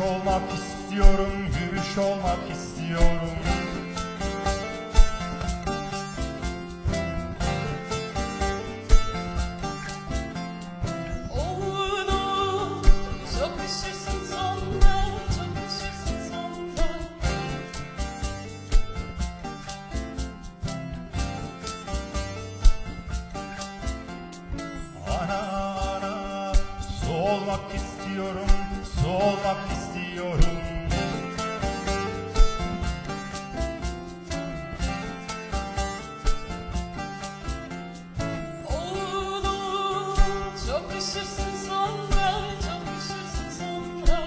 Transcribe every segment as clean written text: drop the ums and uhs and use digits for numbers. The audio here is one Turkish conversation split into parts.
olmak istiyorum, gümüş olmak istiyorum. Olmak istiyorum, su olmak istiyorum. Oğlum çok üşürsün sonra, çok üşürsün sonra.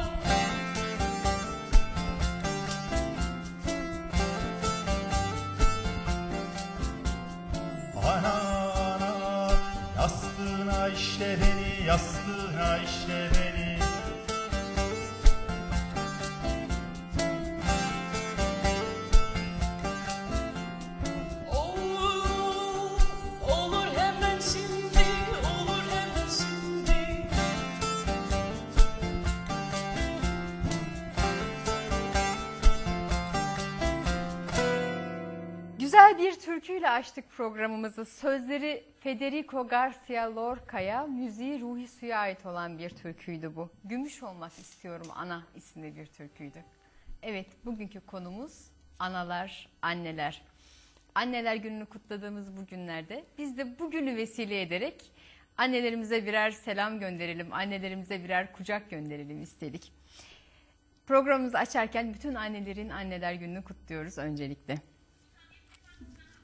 Ana ana, yastığına işle beni, yastığına işle beni. Oğlum olur hemen şimdi, olur hemen şimdi. Güzel bir türküyle açtık programımızı. Sözleri Federico Garcia Lorca'ya, müziği Ruhi Su'ya ait olan bir türküydü bu. Gümüş olmak istiyorum ana isimli bir türküydü. Evet, bugünkü konumuz analar, anneler. Anneler gününü kutladığımız bu günlerde biz de bugünü vesile ederek annelerimize birer selam gönderelim, annelerimize birer kucak gönderelim istedik. Programımızı açarken bütün annelerin anneler gününü kutluyoruz öncelikle.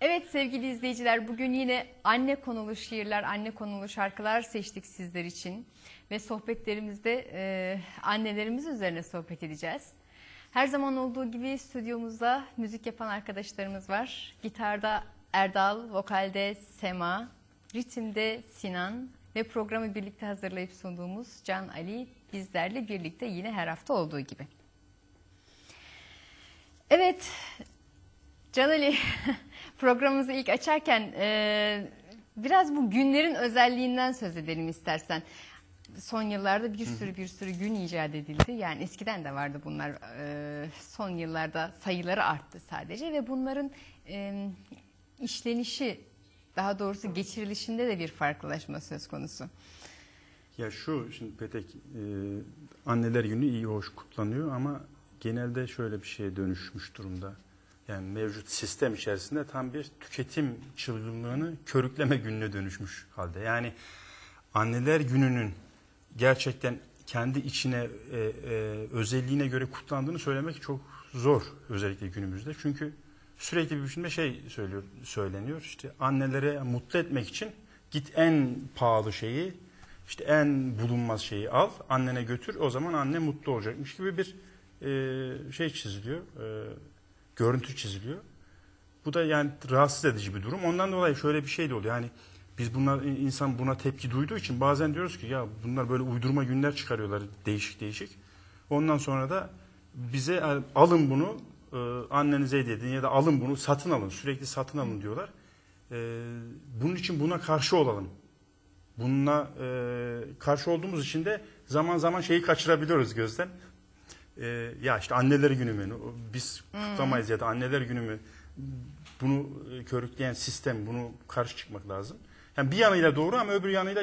Evet sevgili izleyiciler, bugün yine anne konulu şiirler, anne konulu şarkılar seçtik sizler için. Ve sohbetlerimizde annelerimiz üzerine sohbet edeceğiz. Her zaman olduğu gibi stüdyomuzda müzik yapan arkadaşlarımız var. Gitarda Erdal, vokalde Sema, ritimde Sinan ve programı birlikte hazırlayıp sunduğumuz Can Ali bizlerle birlikte yine her hafta olduğu gibi. Evet, Can Ali, programımızı ilk açarken biraz bu günlerin özelliğinden söz edelim istersen. Son yıllarda bir sürü gün icat edildi. Yani eskiden de vardı bunlar. Son yıllarda sayıları arttı sadece ve bunların işlenişi, daha doğrusu geçirilişinde de bir farklılaşma söz konusu. Ya şimdi Petek, anneler günü iyi hoş kutlanıyor ama genelde şöyle bir şeye dönüşmüş durumda. Yani mevcut sistem içerisinde tam bir tüketim çılgınlığını körükleme gününe dönüşmüş halde. Yani anneler gününün gerçekten kendi içine, özelliğine göre kutlandığını söylemek çok zor özellikle günümüzde. Çünkü sürekli bir biçimde söyleniyor. İşte annelere mutlu etmek için git en pahalı şeyi, işte en bulunmaz şeyi al, annene götür, o zaman anne mutlu olacakmış gibi bir şey çiziliyor. Görüntü çiziliyor. Bu da yani rahatsız edici bir durum. Ondan dolayı şöyle bir şey de oluyor. Yani biz insan buna tepki duyduğu için bazen diyoruz ki ya bunlar böyle uydurma günler çıkarıyorlar değişik değişik. Ondan sonra da bize alın bunu annenize hediye edin ya da alın bunu satın alın. Sürekli satın alın diyorlar. Bunun için buna karşı olalım. Bununla karşı olduğumuz için de zaman zaman şeyi kaçırabiliyoruz gözden. Ya işte anneler günü mü? Biz kutlamayız ya da anneler günü mü? Bunu körükleyen sistem, bunu karşı çıkmak lazım. Yani bir yanıyla doğru ama öbür yanıyla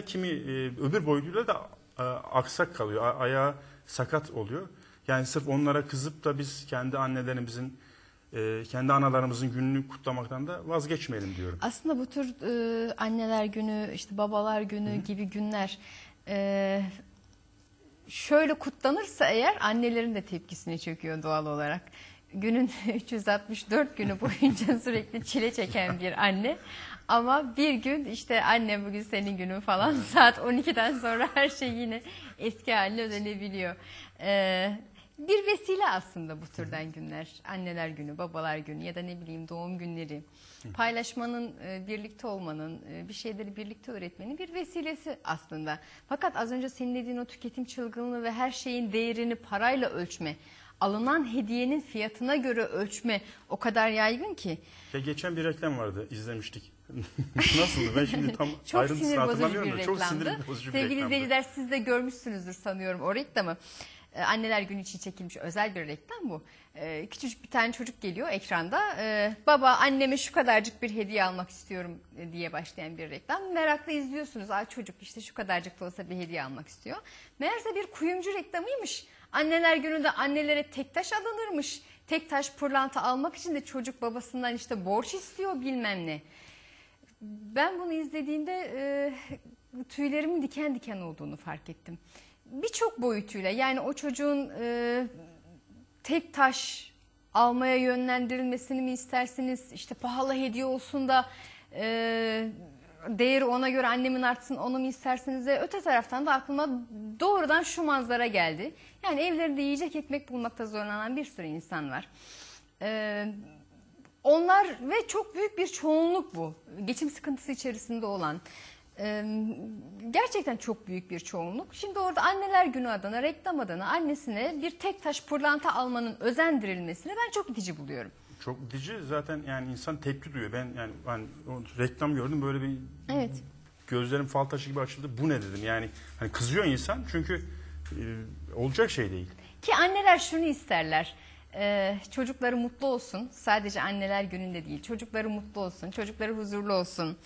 öbür boyutuyla da aksak kalıyor. Ayağı sakat oluyor. Yani sırf onlara kızıp da biz kendi annelerimizin, kendi analarımızın gününü kutlamaktan da vazgeçmeyelim diyorum. Aslında bu tür anneler günü, işte babalar günü gibi günler şöyle kutlanırsa eğer annelerin de tepkisini çekiyor doğal olarak. Günün 364 günü boyunca sürekli çile çeken bir anne. Ama bir gün işte anne bugün senin günün falan saat 12'den sonra her şey yine eski haline dönebiliyor. Bir vesile aslında bu türden günler. Anneler günü, babalar günü ya da ne bileyim doğum günleri. Paylaşmanın, birlikte olmanın, bir şeyleri birlikte öğretmenin bir vesilesi aslında. Fakat az önce senin dediğin o tüketim çılgınlığı ve her şeyin değerini parayla ölçme, alınan hediyenin fiyatına göre ölçme o kadar yaygın ki. Ya geçen bir reklam vardı, izlemiştik. Nasıldı? Ben şimdi tam çok ayrıntısını sinir bozucu hatırlamıyorum bir da çok reklamdı. sinir bozucu bir Sevgili reklamdı. izleyiciler siz de görmüşsünüzdür sanıyorum o reklamı. Anneler Günü için çekilmiş özel bir reklam bu. Küçücük bir tane çocuk geliyor ekranda. Baba anneme şu kadarcık bir hediye almak istiyorum diye başlayan bir reklam. Merakla izliyorsunuz. Çocuk işte şu kadarcık da olsa bir hediye almak istiyor. Meğerse bir kuyumcu reklamıymış. Anneler Günü'nde annelere tek taş alınırmış. Tek taş pırlanta almak için de çocuk babasından işte borç istiyor bilmem ne. Ben bunu izlediğimde tüylerimin diken diken olduğunu fark ettim. Birçok boyutuyla yani o çocuğun tek taş almaya yönlendirilmesini mi istersiniz? İşte pahalı hediye olsun da değeri ona göre annemin artsın onu mu istersiniz? Ve öte taraftan da aklıma doğrudan şu manzara geldi. Yani evlerinde yiyecek ekmek bulmakta zorlanan bir sürü insan var. Onlar ve çok büyük bir çoğunluk bu. Geçim sıkıntısı içerisinde olan. Gerçekten çok büyük bir çoğunluk. Şimdi orada Anneler Günü adına, reklam adına annesine bir tek taş pırlanta almanın özendirilmesini ben çok itici buluyorum. Çok itici zaten yani insan tepki duyuyor. Ben o reklam gördüm böyle bir evet. Gözlerim fal taşı gibi açıldı. Bu ne dedim yani hani kızıyor insan çünkü olacak şey değil. Ki anneler şunu isterler. Çocukları mutlu olsun. Sadece Anneler Günü'nde değil. Çocukları mutlu olsun. Çocukları huzurlu olsun.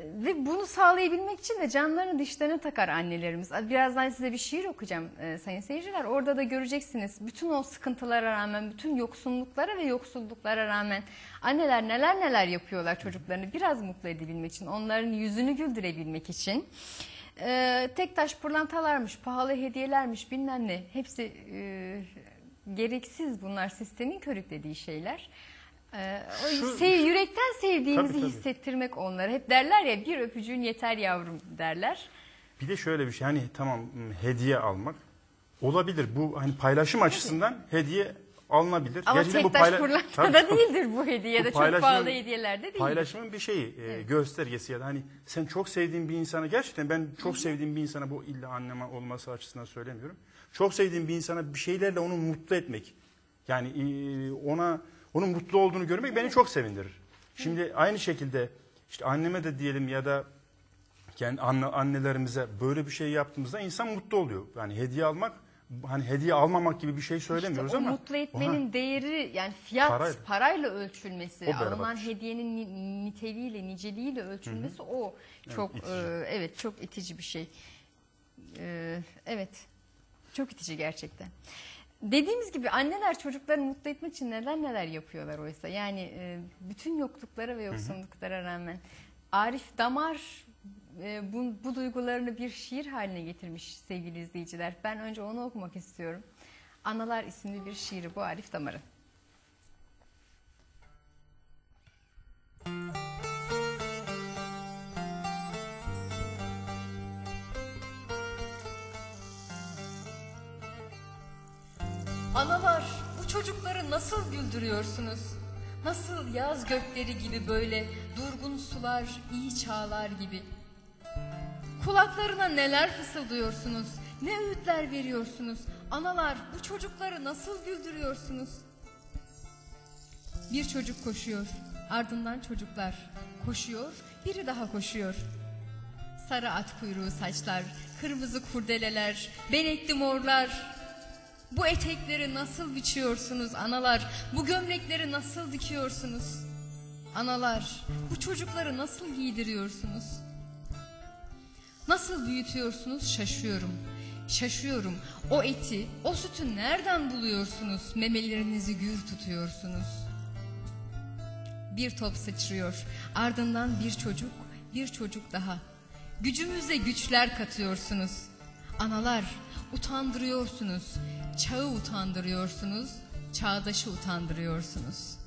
Ve bunu sağlayabilmek için de canlarını dişlerine takar annelerimiz. Birazdan size bir şiir okuyacağım sayın seyirciler. Orada da göreceksiniz. Bütün o sıkıntılara rağmen, bütün yoksunluklara ve yoksulluklara rağmen anneler neler neler yapıyorlar çocuklarını biraz mutlu edebilmek için, onların yüzünü güldürebilmek için. Tek taş pırlantalarmış, pahalı hediyelermiş bilmem ne. Hepsi gereksiz bunlar, sistemin körüklediği şeyler. Yürekten sevdiğimizi tabii. hissettirmek onlara. Hep derler ya bir öpücüğün yeter yavrum derler. Bir de şöyle bir şey hani tamam hediye almak olabilir. Bu hani paylaşım açısından hediye alınabilir. Ama gerçekten tek taş pırlantada değildir bu hediye ya da çok pahalı hediyelerde değil. Paylaşımın bir şeyi göstergesi ya da hani sen çok sevdiğin bir insana gerçekten ben çok sevdiğim bir insana bu illa anneme olması açısından söylemiyorum. Çok sevdiğim bir insana bir şeylerle onu mutlu etmek. Yani onun mutlu olduğunu görmek beni çok sevindirir. Şimdi aynı şekilde işte anneme de diyelim ya da yani annelerimize böyle bir şey yaptığımızda insan mutlu oluyor. Yani hediye almak hani hediye almamak gibi bir şey söylemiyoruz işte ama. Mutlu etmenin değeri yani fiyat parayla ölçülmesi, alınan hediyenin niteliğiyle niceliğiyle ölçülmesi o çok evet çok itici bir şey. Evet çok itici gerçekten. Dediğimiz gibi anneler çocuklarını mutlu etmek için neler yapıyorlar oysa. Yani bütün yokluklara ve yoksunluklara rağmen. Arif Damar bu duygularını bir şiir haline getirmiş sevgili izleyiciler. Ben önce onu okumak istiyorum. Analar isimli bir şiiri bu Arif Damar'ın. Analar, bu çocukları nasıl güldürüyorsunuz? Nasıl yaz gökleri gibi böyle durgun sular, iyi çağlar gibi? Kulaklarına neler fısıldıyorsunuz? Ne öğütler veriyorsunuz? Analar, bu çocukları nasıl güldürüyorsunuz? Bir çocuk koşuyor, ardından çocuklar. Koşuyor, biri daha koşuyor. Sarı at kuyruğu saçlar, kırmızı kurdeleler, benekli morlar. Bu etekleri nasıl biçiyorsunuz analar? Bu gömlekleri nasıl dikiyorsunuz? Analar, bu çocukları nasıl giydiriyorsunuz? Nasıl büyütüyorsunuz şaşıyorum. Şaşıyorum. O eti, o sütü nereden buluyorsunuz? Memelerinizi gür tutuyorsunuz. Bir top sıçrıyor. Ardından bir çocuk daha. Gücümüze güçler katıyorsunuz. Analar, utandırıyorsunuz. Çağı utandırıyorsunuz. Çağdaşı utandırıyorsunuz.